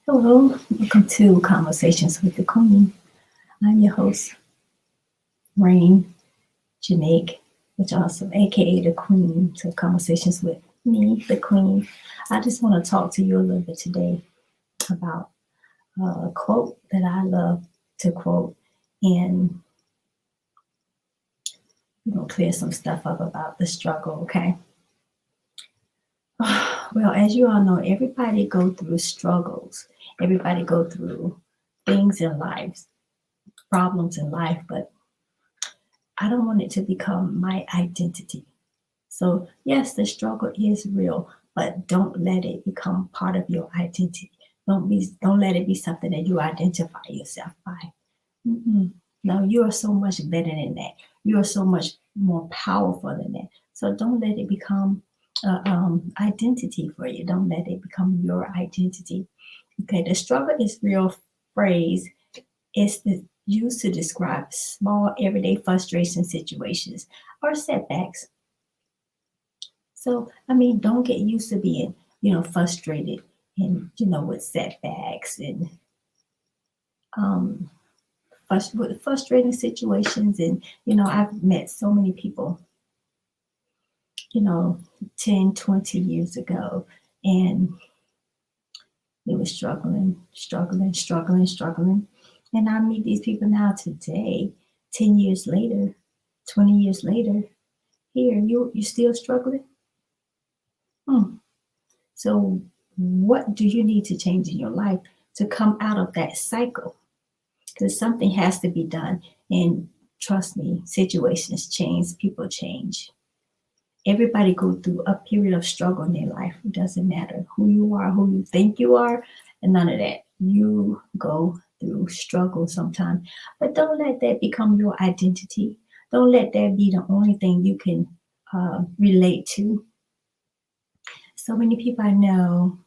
Hello, welcome to Conversations with the Queen. I'm your host, Rain Janique, which also aka the Queen. So Conversations with me, the Queen. I just want to talk to you a little bit today about a quote that I love to quote and clear some stuff up about the struggle, okay? Well, as you all know, everybody go through struggles. Everybody go through things in life, problems in life, but I don't want it to become my identity. So, yes, the struggle is real, but don't let it become part of your identity. Don't let it be something that you identify yourself by. Mm-mm. No, you are so much better than that. You are so much more powerful than that. So don't let it become identity for you. Don't let it become your identity. Okay, the struggle is real phrase is used to describe small everyday frustration situations or setbacks. So, I mean, don't get used to being, frustrated and, with setbacks and um, with frustrating situations. And, I've met so many people, you know, 10, 20 years ago, and they were struggling. And I meet these people now today, 10 years later, 20 years later, here, you still struggling? Hmm. So, what do you need to change in your life to come out of that cycle? Because something has to be done. And trust me, situations change, people change. Everybody go through a period of struggle in their life. It doesn't matter who you are, who you think you are, and none of that. You go through struggle sometimes. But don't let that become your identity. Don't let that be the only thing you can relate to. So many people I know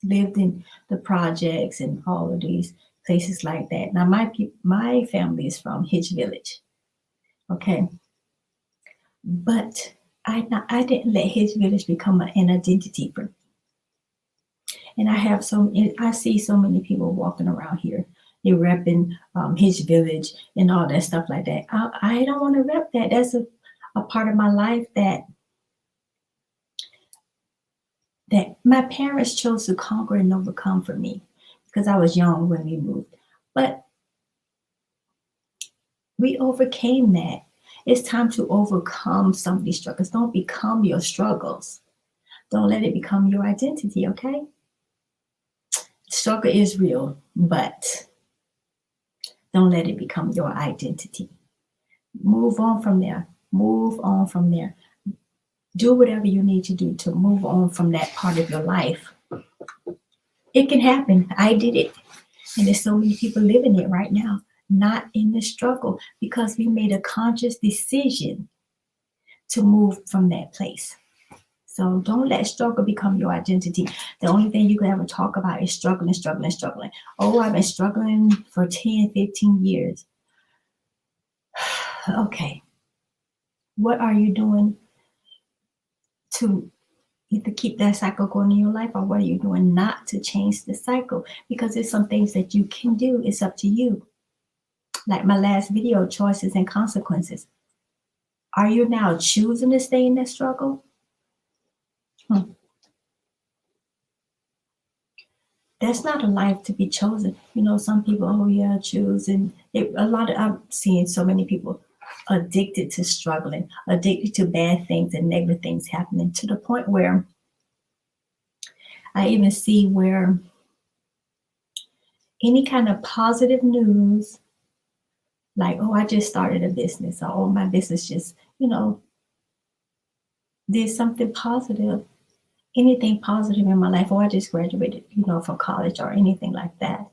lived in the projects and all of these places like that. Now my family is from Hitch Village, okay, but I didn't let Hitch Village become an identity for me. And I see so many people walking around here. They repping Hitch Village and all that stuff like that. I don't want to rep that. That's a part of my life that my parents chose to conquer and overcome for me because I was young when we moved. But we overcame that. It's time to overcome some of these struggles. Don't become your struggles. Don't let it become your identity, okay? Struggle is real, but don't let it become your identity. Move on from there. Move on from there. Do whatever you need to do to move on from that part of your life. It can happen. I did it. And there's so many people living it right now, not in the struggle because we made a conscious decision to move from that place. So don't let struggle become your identity. The only thing you can ever talk about is struggling. Oh, I've been struggling for 10, 15 years. Okay. What are you doing to either keep that cycle going in your life, or what are you doing not to change the cycle? Because there's some things that you can do. It's up to you. Like my last video, choices and consequences. Are you now choosing to stay in that struggle? Hmm. That's not a life to be chosen. Some people, oh yeah, choose, and I'm seeing so many people addicted to struggling, addicted to bad things and negative things happening to the point where I even see where any kind of positive news, like, oh, I just started a business, or oh, my business just, did something positive, anything positive in my life, or I just graduated, from college or anything like that.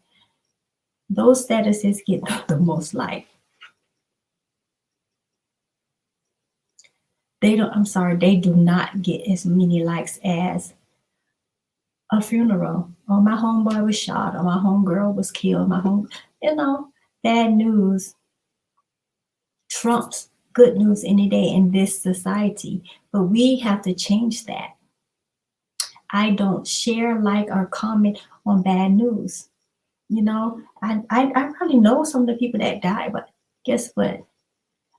Those statuses get the most like. They do not get as many likes as a funeral. Or my homeboy was shot, or my homegirl was killed, bad news trumps good news any day in this society. But we have to change that. I don't share, like, or comment on bad news. I probably know some of the people that died, but guess what?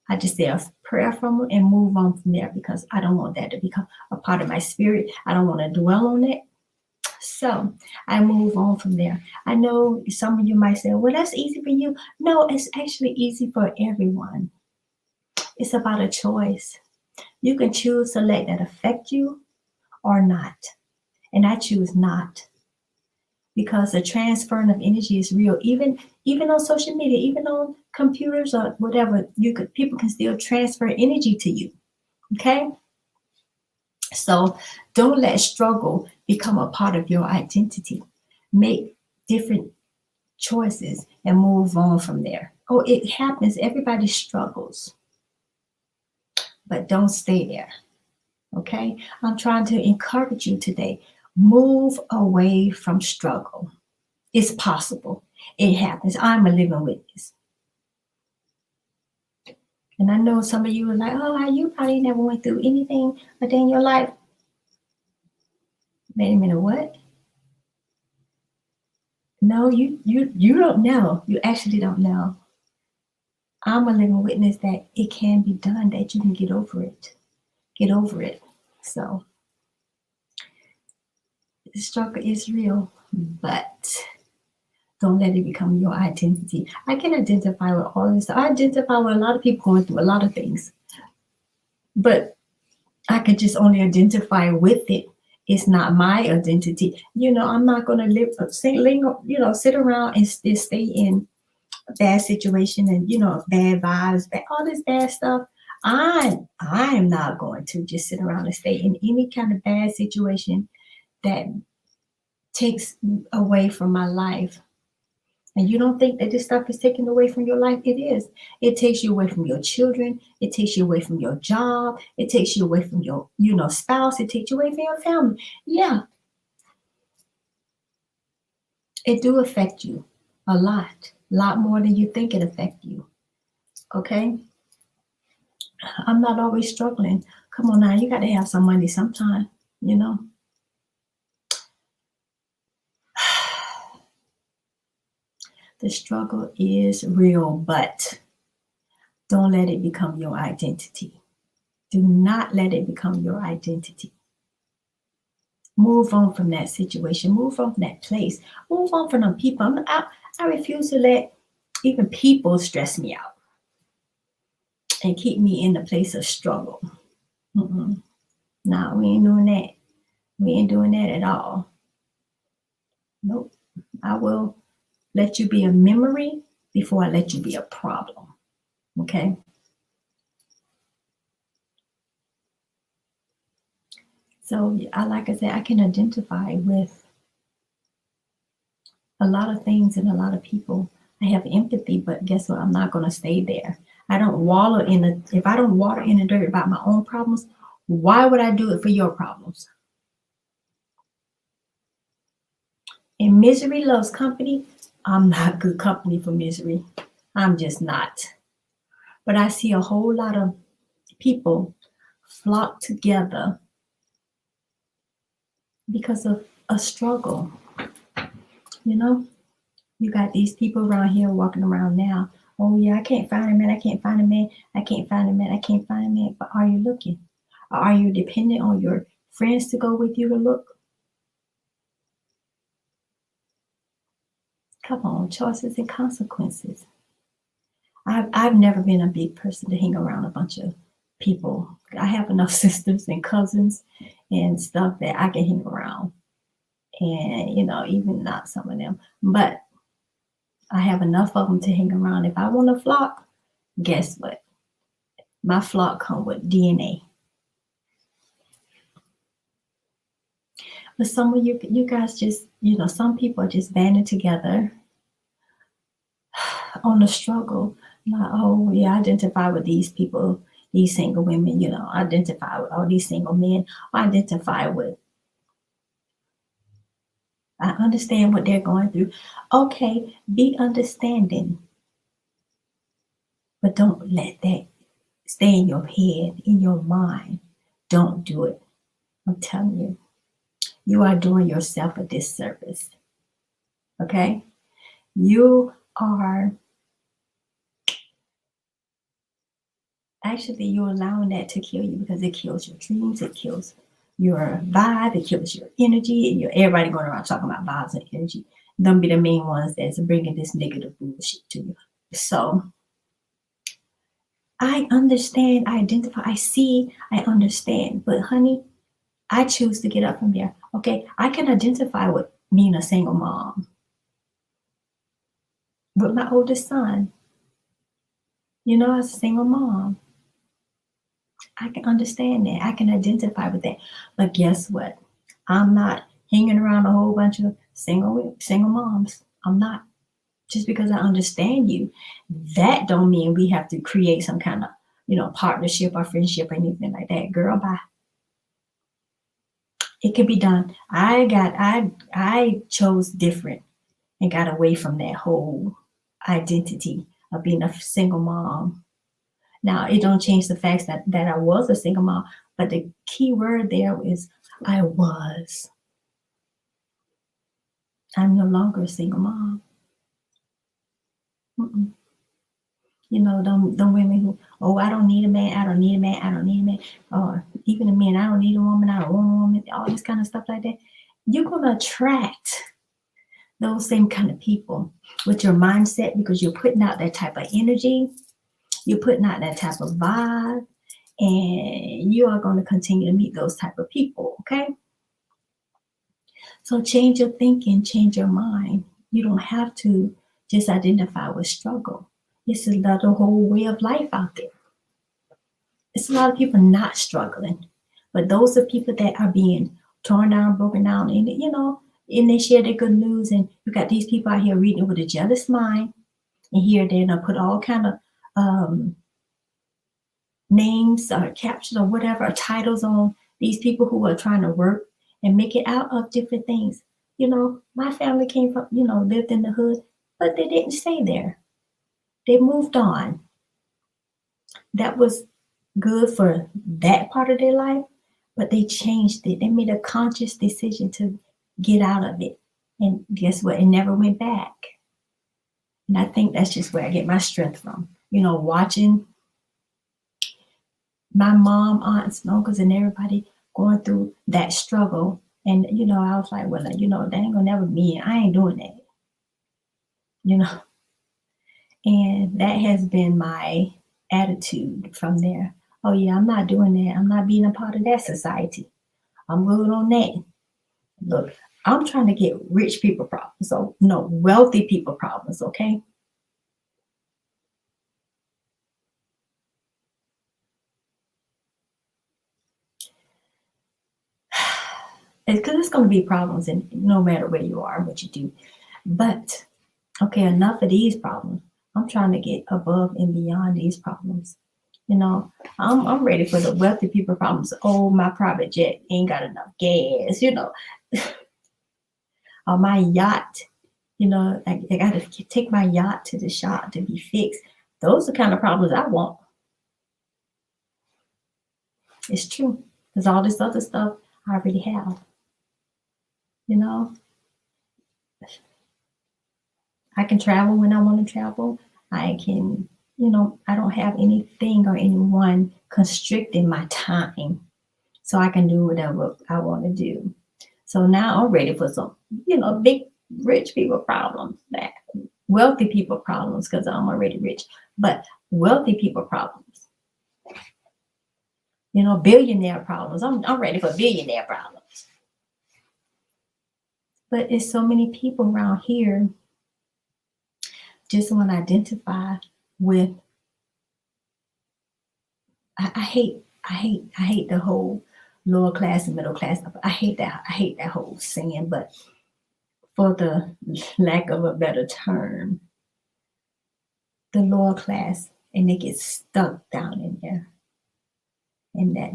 I just say a prayer from them and move on from there because I don't want that to become a part of my spirit. I don't want to dwell on it. So I move on from there. I know some of you might say, well, that's easy for you. No, it's actually easy for everyone. It's about a choice. You can choose to let that affect you or not. And I choose not because the transferring of energy is real. Even on social media, even on computers or whatever, people can still transfer energy to you. Okay? So don't let struggle become a part of your identity. Make different choices and move on from there. Oh, it happens. Everybody struggles, but don't stay there. Okay? I'm trying to encourage you today. Move away from struggle. It's possible. It happens. I'm a living witness. And I know some of you are like, oh, you probably never went through anything a day in your life. Wait a minute, what? No, you don't know. You actually don't know. I'm a living witness that it can be done, that you can get over it. Get over it. So the struggle is real, but don't let it become your identity. I can identify with all this. I identify with a lot of people going through a lot of things, but I could just only identify with it. It's not my identity. I'm not going to sit around and stay in a bad situation and bad vibes, all this bad stuff. I am not going to just sit around and stay in any kind of bad situation that takes away from my life. And you don't think that this stuff is taken away from your life? It is. It takes you away from your children. It takes you away from your job. It takes you away from your, spouse. It takes you away from your family. Yeah, it do affect you a lot more than you think it affect you. Okay? I'm not always struggling. Come on now, you got to have some money sometime, you know? The struggle is real, but don't let it become your identity. Do not let it become your identity. Move on from that situation. Move on from that place. Move on from them people. I refuse to let even people stress me out and keep me in the place of struggle. Mm-mm. No, we ain't doing that. We ain't doing that at all. Nope. I will let you be a memory before I let you be a problem. Okay? So, like I said, I can identify with a lot of things and a lot of people. I have empathy, but guess what? I'm not going to stay there. I don't wallow in the, if I don't water in the dirt about my own problems, why would I do it for your problems? And misery loves company. I'm not good company for misery. I'm just not. But I see a whole lot of people flock together because of a struggle. You got these people around here walking around now. Oh yeah, I can't find a man. I can't find a man. I can't find a man. I can't find a man. But are you looking? Or are you dependent on your friends to go with you to look? Come on, choices and consequences. I've never been a big person to hang around a bunch of people. I have enough sisters and cousins and stuff that I can hang around. And even not some of them. But I have enough of them to hang around. If I want to flock, guess what? My flock come with DNA. But some of you guys just, some people are just banding together on the struggle. Like, oh yeah, identify with these people, these single women, identify with all these single men, identify with. I understand what they're going through. Okay, be understanding. But don't let that stay in your head, in your mind. Don't do it. I'm telling you, you are doing yourself a disservice. Okay? You are actually, you're allowing that to kill you because it kills your dreams, it kills your vibe, it kills your energy, and everybody going around talking about vibes and energy. Them be the main ones that's bringing this negative bullshit to you. So I understand, I identify, I see, I understand. But honey, I choose to get up from there. Okay, I can identify with being a single mom. With my oldest son, as a single mom, I can understand that. I can identify with that. But guess what? I'm not hanging around a whole bunch of single moms. I'm not. Just because I understand you, that don't mean we have to create some kind of, partnership or friendship or anything like that. Girl, bye. It can be done. I chose different and got away from that whole identity of being a single mom. Now it don't change the facts that I was a single mom, but the key word there is I was. I'm no longer a single mom. Mm-mm. Them women who, oh, I don't need a man, I don't need a man, I don't need a man, or even the men, I don't need a woman, I don't want a woman, all this kind of stuff like that. You're gonna attract those same kind of people with your mindset because you're putting out that type of energy, you're putting out that type of vibe, and you are going to continue to meet those type of people. Okay, so change your thinking, change your mind. You don't have to just identify with struggle. It's another whole way of life out there. It's a lot of people not struggling, but those are people that are being torn down, broken down, and and they share their good news. And you got these people out here reading with a jealous mind, and here they're gonna put all kind of um, names or captions or whatever or titles on these people who are trying to work and make it out of different things. My family came from, lived in the hood, but they didn't stay there. They moved on. That was good for that part of their life, but they changed it. They made a conscious decision to get out of it. And guess what? It never went back. And I think that's just where I get my strength from. Watching my mom, aunts, and uncles, and everybody going through that struggle. And, I was like, well, that ain't gonna never be. I ain't doing that. You know, and that has been my attitude from there. Oh, yeah, I'm not doing that. I'm not being a part of that society. I'm good on that. Look, I'm trying to get rich people problems. So, no, wealthy people problems, okay? Because it's going to be problems in no matter where you are, what you do. But, okay, enough of these problems. I'm trying to get above and beyond these problems. I'm ready for the wealthy people problems. Oh, my private jet ain't got enough gas, or my yacht, I got to take my yacht to the shop to be fixed. Those are the kind of problems I want. It's true. Because all this other stuff I already have, you know. I can travel when I want to travel. I can, I don't have anything or anyone constricting my time. So I can do whatever I want to do. So now I'm ready for some, big rich people problems, that wealthy people problems, because I'm already rich, but wealthy people problems, billionaire problems. I'm ready for billionaire problems. But it's so many people around here just want to identify with. I hate the whole lower class and middle class. I hate that. I hate that whole saying. But for the lack of a better term, the lower class, and they get stuck down in there, and that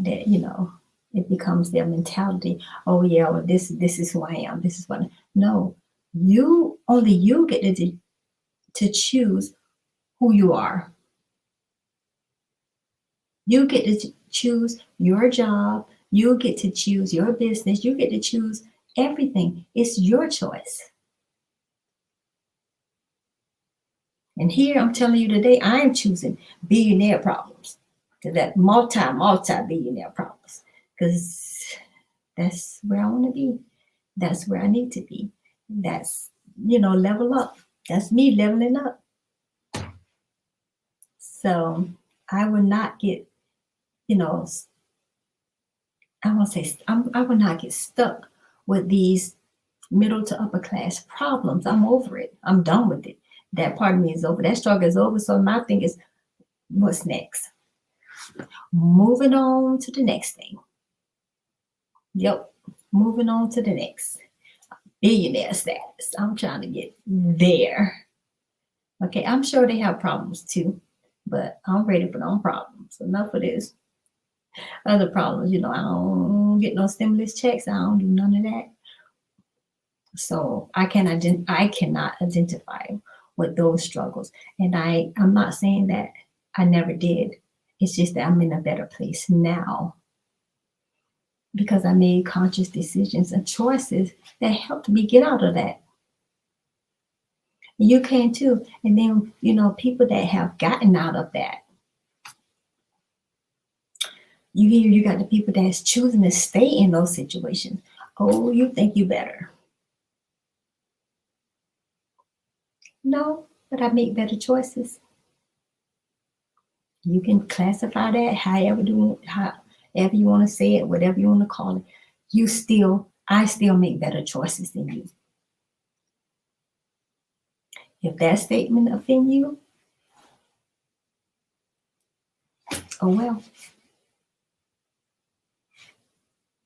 it becomes their mentality. Oh yeah, well this is who I am. This is what. No, you get to choose who you are. You get to choose your job. You get to choose your business. You get to choose everything. It's your choice. And here I'm telling you today, I am choosing billionaire problems to that multi billionaire problems because that's where I want to be. That's where I need to be. That's, level up. That's me leveling up. So I will not get, you know, I want to say, I will not get stuck with these middle to upper class problems. I'm over it. I'm done with it. That part of me is over. That struggle is over. So my thing is, what's next? Moving on to the next thing. Yep. Moving on to the next. Billionaire status. I'm trying to get there. Okay. I'm sure they have problems too, but I'm ready for them problems. Enough of this. Other problems, I don't get no stimulus checks. I don't do none of that. So I cannot identify with those struggles. And I'm not saying that I never did. It's just that I'm in a better place now because I made conscious decisions and choices that helped me get out of that. You can too. And then, people that have gotten out of that, you got the people that's choosing to stay in those situations. Oh, you think you better. No, but I make better choices. You can classify that however you want to say it, whatever you want to call it. I still make better choices than you. If that statement offend you, oh well.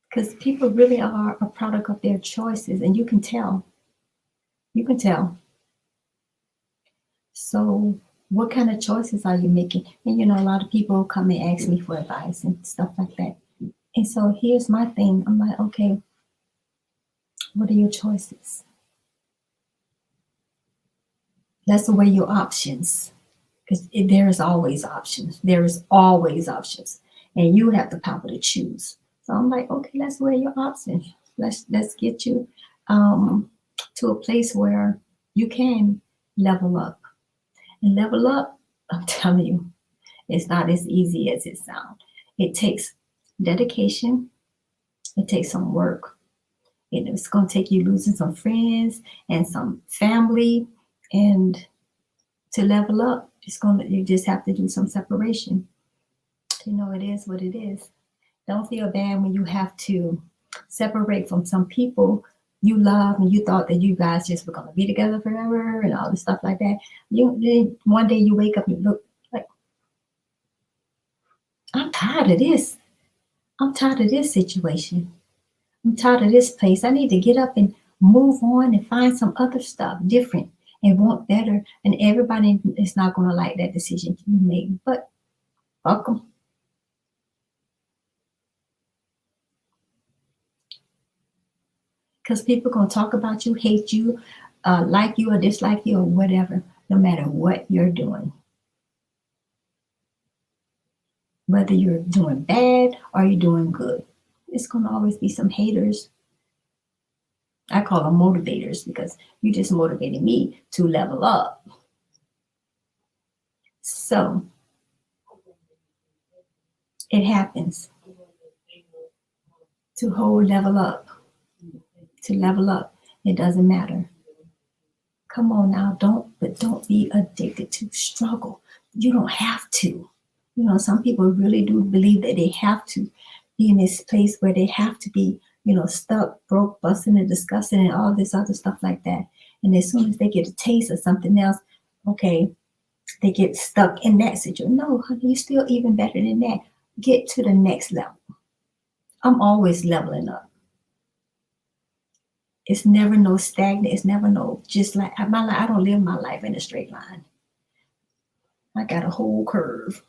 Because people really are a product of their choices, and you can tell. You can tell. So, what kind of choices are you making? And a lot of people come and ask me for advice and stuff like that. And so, here's my thing. I'm like, okay, what are your choices? Let's weigh your options because there is always options. There is always options, and you have the power to choose. So I'm like, okay, let's weigh your options. Let's get you to a place where you can level up. And level up, I'm telling you, it's not as easy as it sounds. It takes dedication. It takes some work. It's going to take you losing some friends and some family, and to level up, you just have to do some separation. It is what it is. Don't feel bad when you have to separate from some people you love and you thought that you guys just were gonna be together forever and all this stuff like that. One day you wake up and you look like, I'm tired of this. I'm tired of this situation. I'm tired of this place. I need to get up and move on and find some other stuff different and want better. And everybody is not going to like that decision you make, but fuck them. Because people going to talk about you, hate you, like you or dislike you or whatever, no matter what you're doing. Whether you're doing bad or you're doing good, it's going to always be some haters. I call them motivators because you just motivated me to level up. So it happens to level up, to level up. It doesn't matter. Come on now, don't be addicted to struggle. You don't have to. Some people really do believe that they have to be in this place where they have to be, stuck, broke, busting and disgusting and all this other stuff like that. And as soon as they get a taste of something else, okay, they get stuck in that situation. No, honey, you're still even better than that. Get to the next level. I'm always leveling up. It's never no stagnant. It's never no just like my life. I don't live my life in a straight line. I got a whole curve.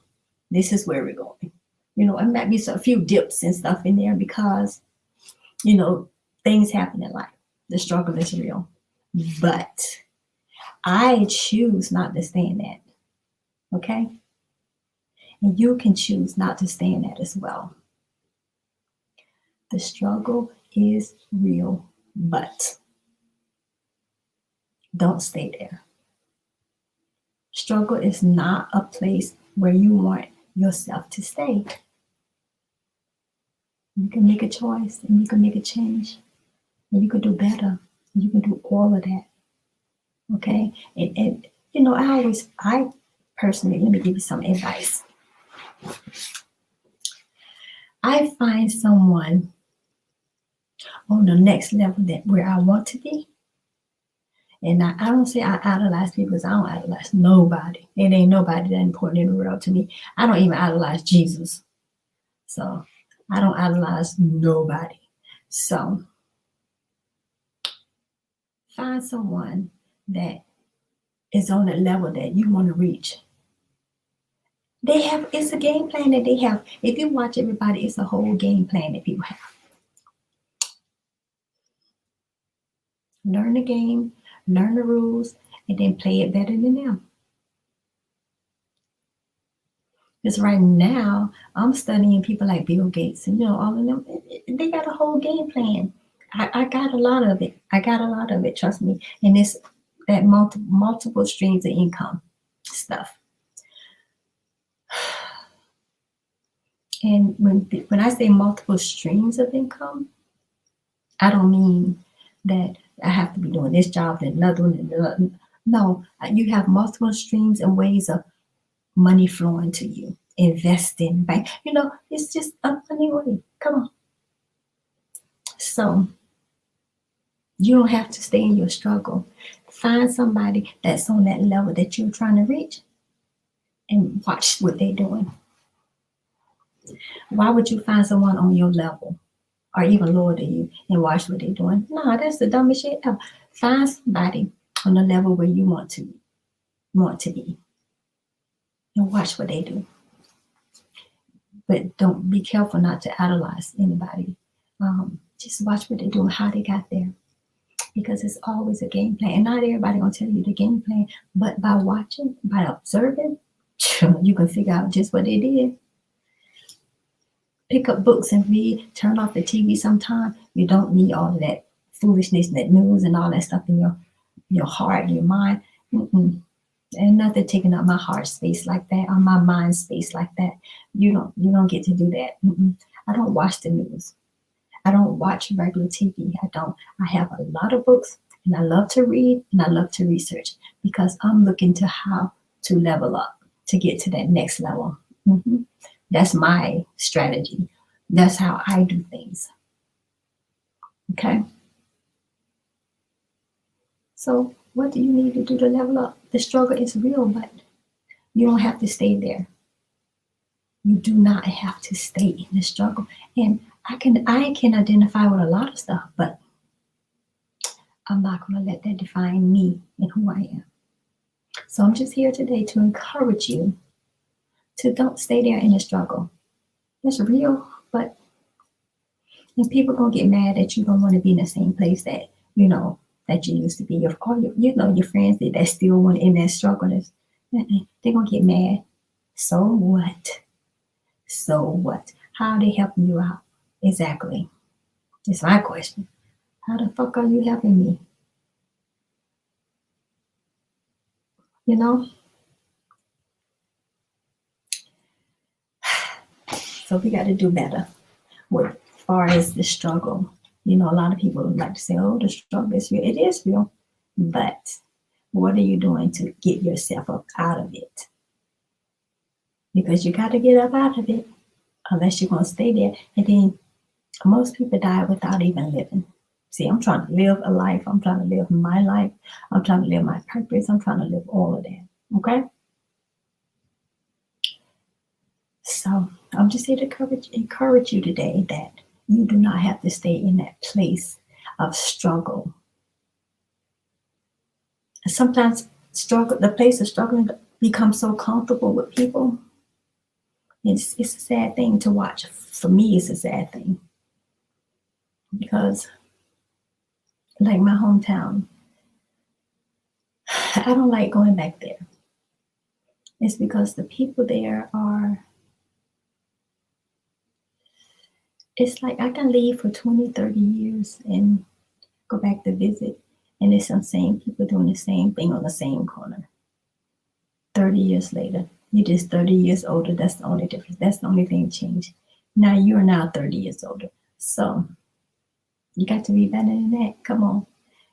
This is where we're going. It might be a few dips and stuff in there because, things happen in life. The struggle is real. But I choose not to stay in that. Okay? And you can choose not to stay in that as well. The struggle is real, but don't stay there. Struggle is not a place where you want yourself to stay. You can make a choice and you can make a change and you can do better. You can do all of that. Okay. And I personally, let me give you some advice. I find someone on the next level that where I want to be. And I don't say I idolize people because I don't idolize nobody. It ain't nobody that important in the world to me. I don't even idolize Jesus. So I don't idolize nobody. So find someone that is on the level that you want to reach. It's a game plan that they have. If you watch everybody, it's a whole game plan that people have. Learn the game, learn the rules, and then play it better than them. Because right now, I'm studying people like Bill Gates and all of them. They got a whole game plan. I got a lot of it. I got a lot of it, trust me. And it's that multiple streams of income stuff. And when I say multiple streams of income, I don't mean that I have to be doing this job and another one and another. No, you have multiple streams and ways of money flowing to you. Investing, bank, it's just a funny way. Come on. So you don't have to stay in your struggle. Find somebody that's on that level that you're trying to reach and watch what they're doing. Why would you find someone on your level or even lower than you and watch what they're doing? No, that's the dumbest shit ever. Find somebody on the level where you want to be and watch what they do. But don't be careful not to idolize anybody. Just watch what they do and how they got there. Because it's always a game plan. And not everybody gonna tell you the game plan, but by watching, by observing, you can figure out just what they did. Pick up books and read, turn off the TV sometime. You don't need all of that foolishness, that news and all that stuff in your heart, your mind. And nothing taking up my heart space like that, or my mind space like that. You don't get to do that. I don't watch the news. I don't watch regular TV. I don't. I have a lot of books, and I love to read, and I love to research because I'm looking to how to level up to get to that next level. That's my strategy. That's how I do things. Okay. So what do you need to do to level up? The struggle is real, but you don't have to stay there. You do not have to stay in the struggle. And I can identify with a lot of stuff, but I'm not going to let that define me and who I am. So I'm just here today to encourage you to don't stay there in the struggle. It's real, but and people going to get mad that you don't want to be in the same place that you used to be. Your friends that still want in that struggle. They're going to get mad. So what? So what? How are they helping you out? Exactly. It's my question. How the fuck are you helping me? So we got to do better as far as the struggle. A lot of people like to say, oh, the struggle is real. It is real. But what are you doing to get yourself up out of it? Because you got to get up out of it unless you're going to stay there. And then most people die without even living. See, I'm trying to live a life. I'm trying to live my life. I'm trying to live my purpose. I'm trying to live all of that. Okay? So I'm just here to encourage you today that you do not have to stay in that place of struggle. Sometimes the place of struggling becomes so comfortable with people. It's a sad thing to watch. For me, it's a sad thing. Because like my hometown, I don't like going back there. It's because the people there it's like I can leave for 20, 30 years and go back to visit, and it's some same people doing the same thing on the same corner. 30 years later. You're just 30 years older. That's the only difference. That's the only thing changed. Now you're now 30 years older. So you got to be better than that. Come on.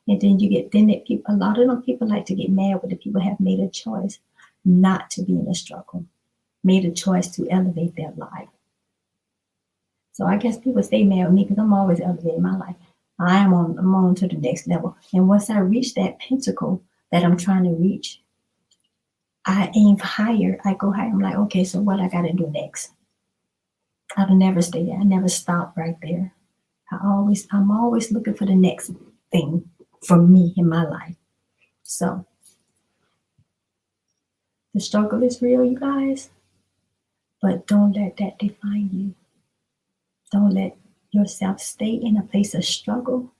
And then you get, then that people, a lot of them people like to get mad when the people have made a choice not to be in a struggle, made a choice to elevate their life. So I guess people stay mad with me because I'm always elevating my life. I'm on to the next level. And once I reach that pinnacle that I'm trying to reach, I aim higher. I go higher. I'm like, okay, so what I got to do next? I'll never stay there. I never stop right there. I'm always looking for the next thing for me in my life. So the struggle is real, you guys, but don't let that define you. Don't let yourself stay in a place of struggle,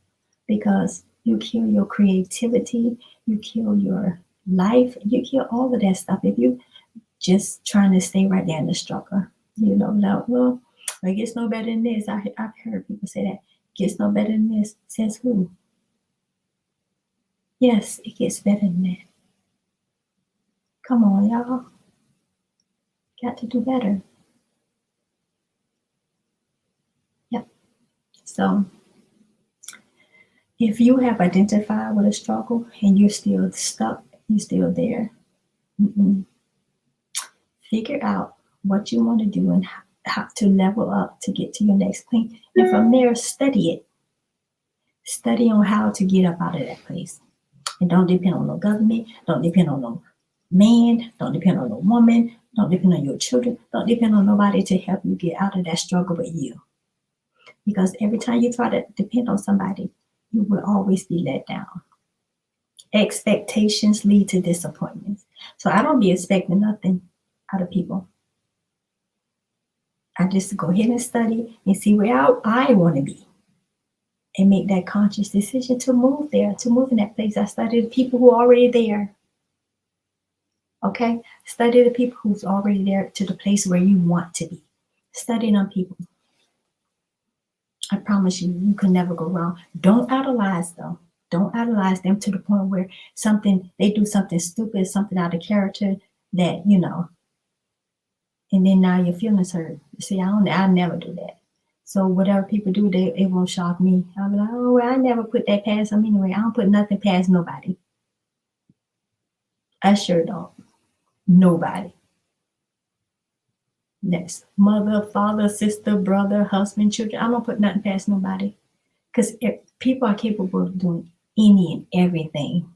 because you kill your creativity, you kill your life, you kill all of that stuff if you just trying to stay right there in the struggle. You know, now, well, it gets no better than this. I've heard people say that. Gets no better than this. Says who? Yes, it gets better than that. Come on, y'all. Got to do better. Yep. So if you have identified with a struggle and you're still stuck, you're still there, figure out what you want to do and how to level up to get to your next thing. And from there, study it. Study on how to get up out of that place. And don't depend on no government. Don't depend on no man. Don't depend on no woman. Don't depend on your children. Don't depend on nobody to help you get out of that struggle but you. Because every time you try to depend on somebody, you will always be let down. Expectations lead to disappointments. So I don't be expecting nothing out of people. I just go ahead and study and see where I want to be and make that conscious decision to move there, to move in that place. I study the people who are already there. Okay? Study the people who's already there to the place where you want to be. Study on people. I promise you, you can never go wrong. Don't idolize them. Don't idolize them to the point where they do something stupid, something out of character that, you know, and then now your feelings hurt. See, I never do that. So whatever people do, it won't shock me. I'll be like, oh, well, I never put that past them anyway. I don't put nothing past nobody. I sure don't. Nobody. That's mother, father, sister, brother, husband, children. I don't put nothing past nobody. Because people are capable of doing any and everything.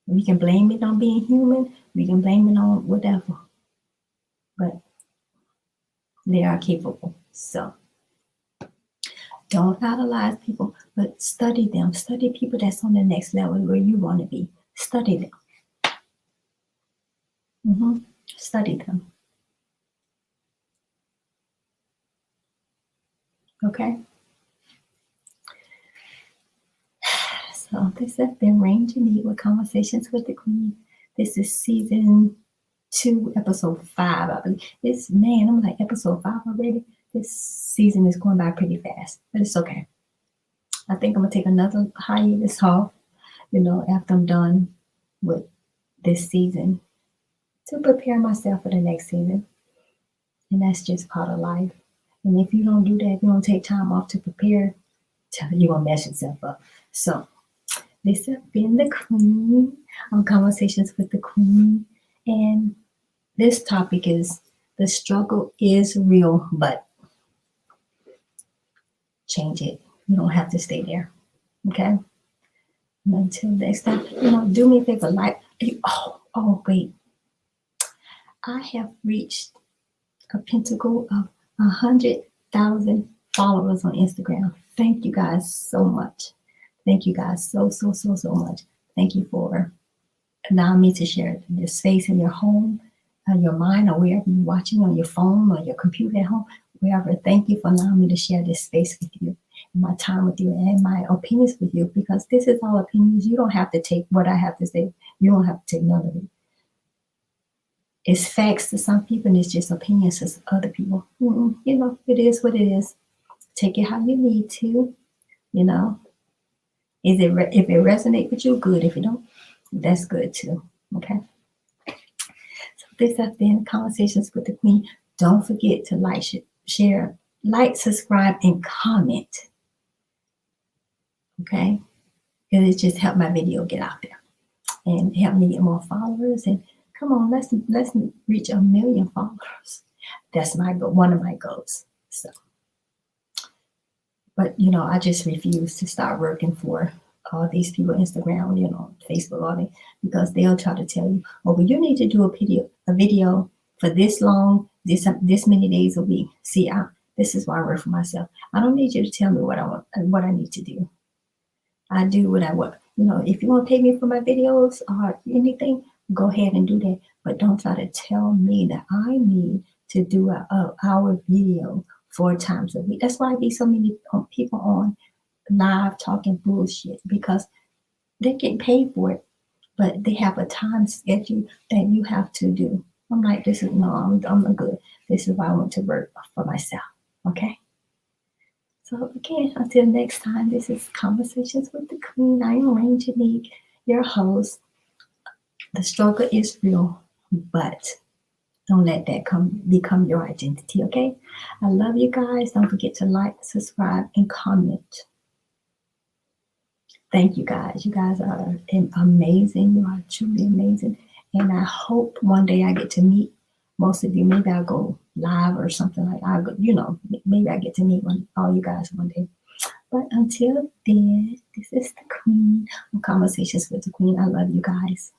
We can blame it on being human. We can blame it on whatever. But they are capable. So don't idolize people, but study them. Study people that's on the next level where you want to be. Study them. Study them. Okay? So this has been Rain Janine with Conversations with the Queen. This is season 2, episode 5. I believe. I'm like episode 5 already. This season is going by pretty fast, but it's okay. I think I'm gonna take another hiatus off, after I'm done with this season to prepare myself for the next season. And that's just part of life. And if you don't do that, if you don't take time off to prepare, you're gonna mess yourself up. So this has been the Queen on Conversations with the Queen. And this topic is the struggle is real, but change it. You don't have to stay there. Okay? And until next time, do me a favor, wait. I have reached a pinnacle of 100,000 followers on Instagram. Thank you guys so much. Thank you guys so much. Thank you for allowing me to share this space in your home, your mind, or wherever you're watching, on your phone or your computer at home, wherever. Thank you for allowing me to share this space with you, and my time with you, and my opinions with you, because this is all opinions. You don't have to take what I have to say. You don't have to take none of it. It's facts to some people, and it's just opinions to other people. It is what it is. Take it how you need to. If it resonates with you, good. If it don't, that's good too. Okay. So this has been Conversations with the Queen. Don't forget to like, share, like, subscribe, and comment. Okay. Because it just helped my video get out there and help me get more followers. And come on, let's reach 1 million followers. That's one of my goals. So, but I just refuse to start working for all these people, Instagram, Facebook, all that, because they'll try to tell you, oh, well, you need to do a video for this long, this many days a week. See, this is why I work for myself. I don't need you to tell me what I want and what I need to do. I do what I want. If you want to pay me for my videos or anything, go ahead and do that. But don't try to tell me that I need to do an hour video 4 times a week. That's why I be so many people on live talking bullshit, because they get paid for it, but they have a time schedule that you have to do. I'm like, I'm not good. This is why I want to work for myself. Okay. So again, until next time, this is Conversations with the Queen. I am Rain Janique, your host. The struggle is real, but don't let that become your identity, okay? I love you guys. Don't forget to like, subscribe, and comment. Thank you guys. You guys are amazing. You are truly amazing. And I hope one day I get to meet most of you. Maybe I'll go live or something like maybe I get to meet all you guys one day. But until then, this is the Queen of Conversations with the Queen. I love you guys.